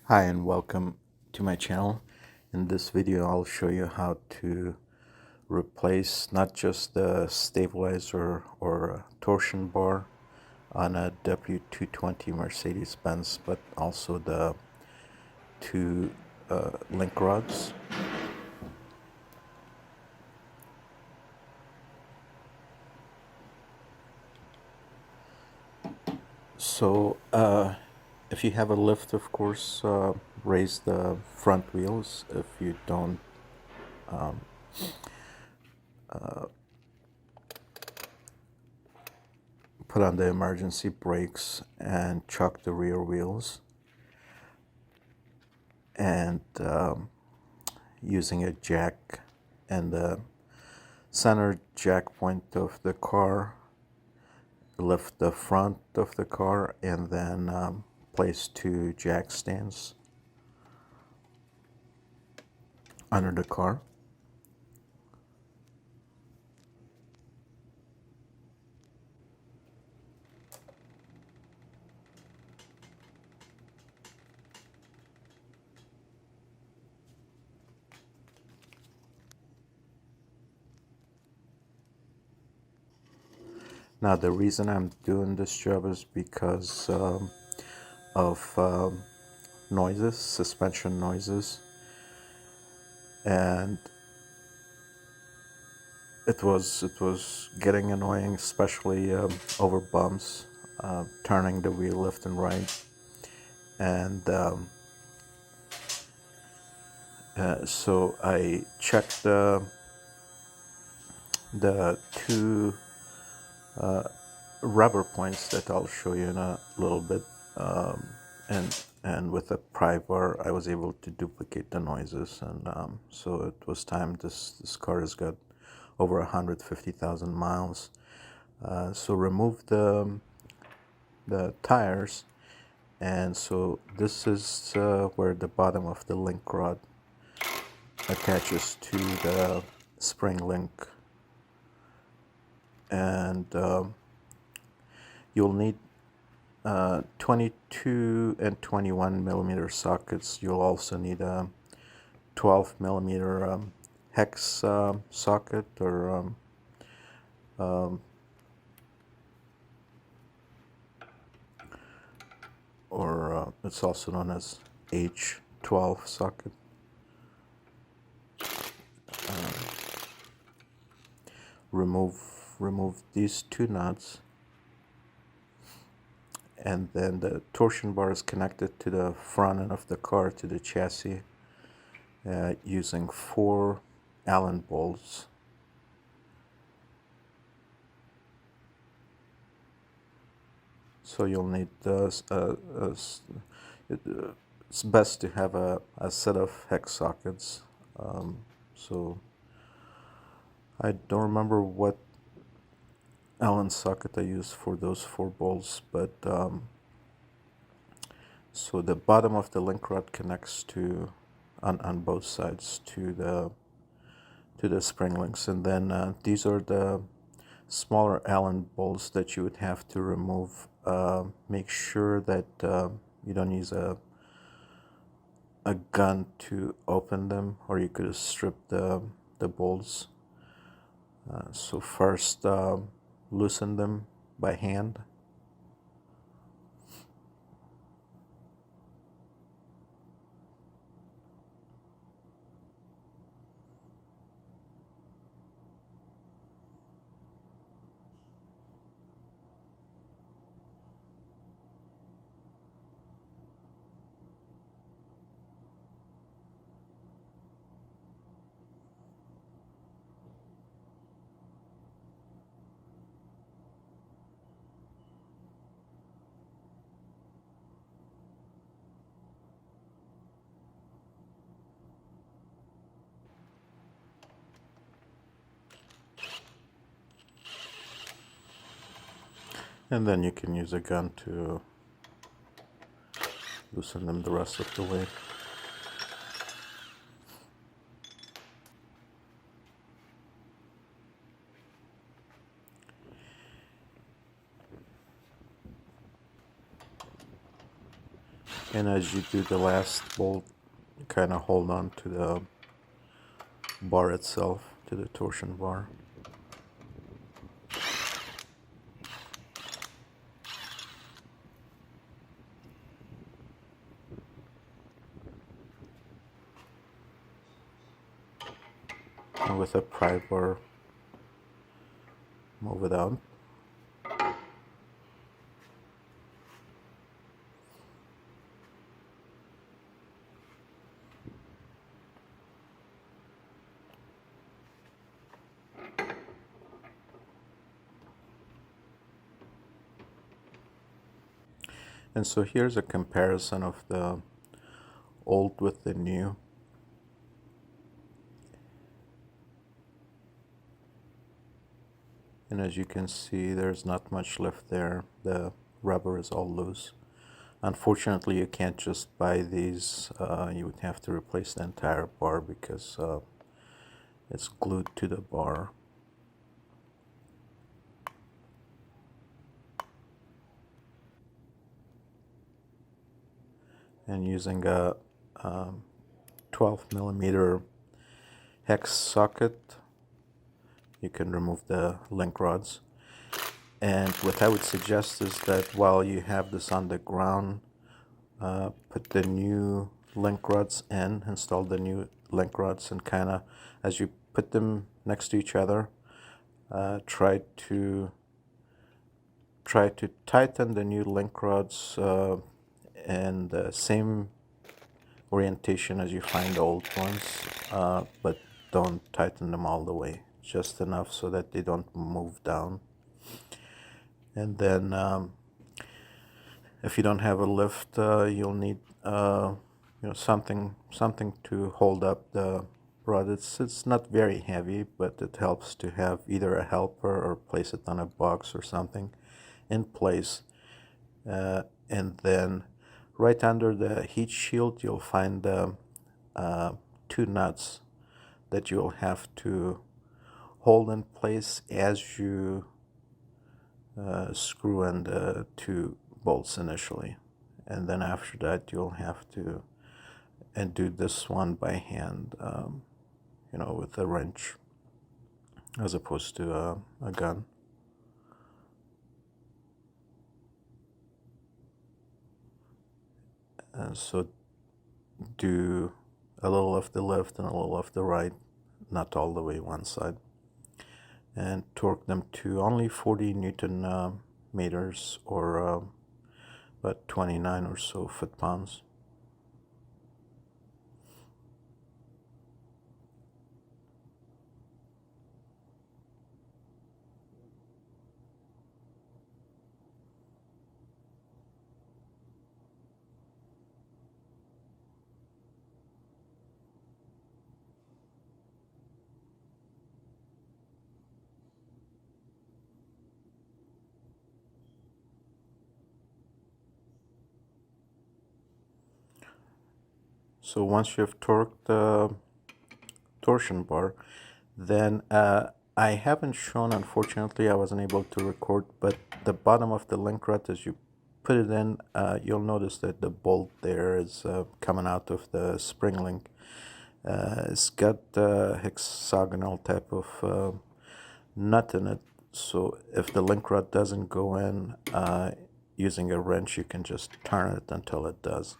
Hi and welcome to my channel. In this video I'll show you how to replace not just the stabilizer or torsion bar on a W220 Mercedes-Benz, but also the two link rods. So if you have a lift, of course, raise the front wheels. If you don't, put on the emergency brakes and chuck the rear wheels. And using a jack and the center jack point of the car, lift the front of the car, and then place two jack stands under the car. Now the reason I'm doing this job is because of noises, suspension noises, and it was getting annoying, especially over bumps, turning the wheel left and right, and so I checked the two rubber points that I'll show you in a little bit, and with a pry bar I was able to duplicate the noises, and so it was time. This car has got over 150,000 miles. So remove the tires, and so this is where the bottom of the link rod attaches to the spring link, and you'll need 22 and 21 millimeter sockets. You'll also need a 12 millimeter hex socket, or it's also known as H12 socket. Remove these two nuts, and then the torsion bar is connected to the front end of the car, to the chassis, using 4 Allen bolts. So you'll need it's best to have a set of hex sockets. So I don't remember what Allen socket I used for those 4 bolts, but so the bottom of the link rod connects to on both sides to the spring links, and then these are the smaller Allen bolts that you would have to remove. Make sure that you don't use a gun to open them, or you could strip the bolts. So first loosen them by hand. And then you can use a gun to loosen them the rest of the way. And as you do the last bolt, you kind of hold on to the bar itself, to the torsion bar. And with a pry bar, move it out. And so here's a comparison of the old with the new. And as you can see, there's not much left there. The rubber is all loose. Unfortunately, you can't just buy these. You would have to replace the entire bar because it's glued to the bar. And using a 12 millimeter hex socket, you can remove the link rods. And what I would suggest is that while you have this on the ground, put the new link rods in, install the new link rods, and kind of, as you put them next to each other, try to tighten the new link rods in the same orientation as you find the old ones, but don't tighten them all the way, just enough so that they don't move down. And then if you don't have a lift, you'll need something to hold up the rod. It's not very heavy, but it helps to have either a helper or place it on a box or something in place. And then right under the heat shield, you'll find two nuts that you'll have to hold in place as you screw in the two bolts initially. And then after that, you'll have to do this one by hand, with a wrench as opposed to a gun. And so do a little of the left and a little of the right, not all the way one side, and torque them to only 40 Newton meters, or about 29 or so foot-pounds. So once you've torqued the torsion bar, then I haven't shown, unfortunately, I wasn't able to record, but the bottom of the link rod, as you put it in, you'll notice that the bolt there is coming out of the spring link. It's got a hexagonal type of nut in it, so if the link rod doesn't go in, using a wrench, you can just turn it until it does.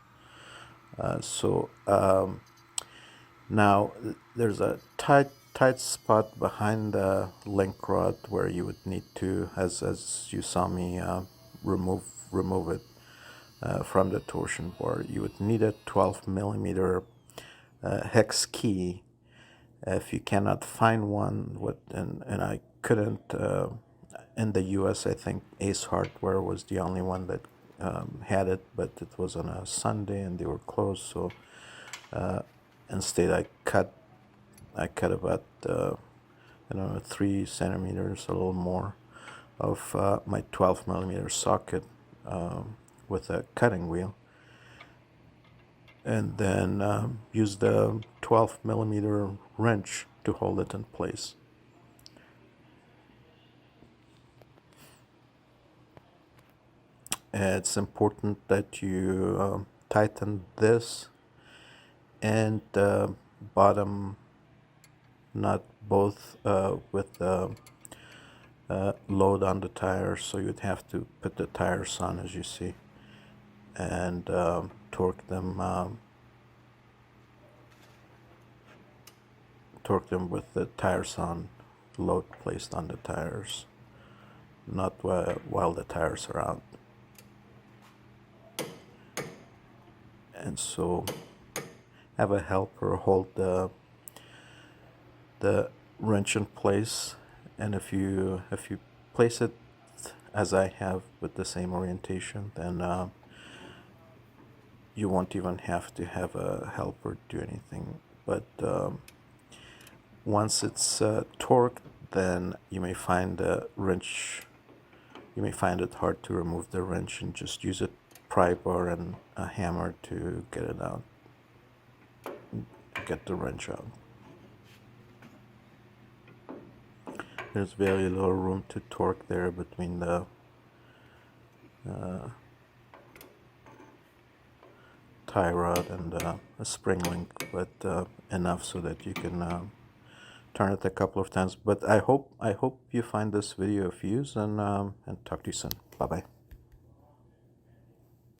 Now there's a tight spot behind the link rod where you would need to, as you saw me remove it from the torsion bar. You would need a 12 millimeter hex key. If you cannot find one, and I couldn't in the US, I think Ace Hardware was the only one that had it, but it was on a Sunday and they were closed, so instead I cut about 3 centimeters, a little more, of my 12 millimeter socket with a cutting wheel, and then use the 12 millimeter wrench to hold it in place. It's important that you tighten this and the bottom nut both with the load on the tires, so you'd have to put the tires on, as you see, and torque them with the tires on, load placed on the tires, not while the tires are out. And so have a helper hold the wrench in place, and if you place it as I have with the same orientation, then you won't even have to have a helper do anything. But once it's torqued, then you may find the wrench, you may find it hard to remove the wrench, and just use a pry bar and a hammer to get it out, get the wrench out. There's very little room to torque there between the tie rod and a spring link, but enough so that you can turn it a couple of times. But I hope you find this video of use, and talk to you soon. Bye bye.